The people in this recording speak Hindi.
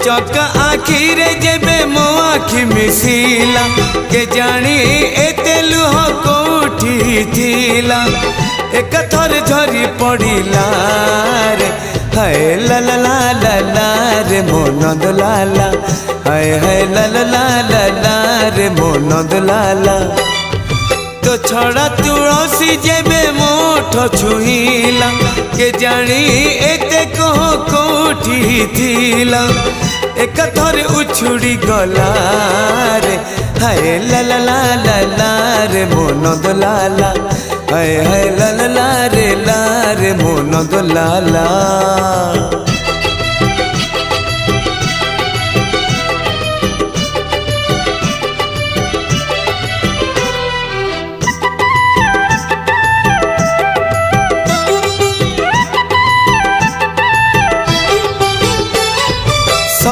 चक आखिरे जेबे मो आखि मिसिला के जानी एते लुह कोठी थिला एक थर झरी पड़िला रे हाय ला ला ला ला ला रे मो नंद लाला हाय हाय ला ला ला ला ला रे मो नंद लाला तो छड़ा तुलसी जेबे मोठ छुईला के जानी एते कह कोठी थिला एक थर उछुड़ी गला रे हाय ला ला ला ला ला रे मो नंद लाला हाय हाय ला ला ला रे मो नंद लाला।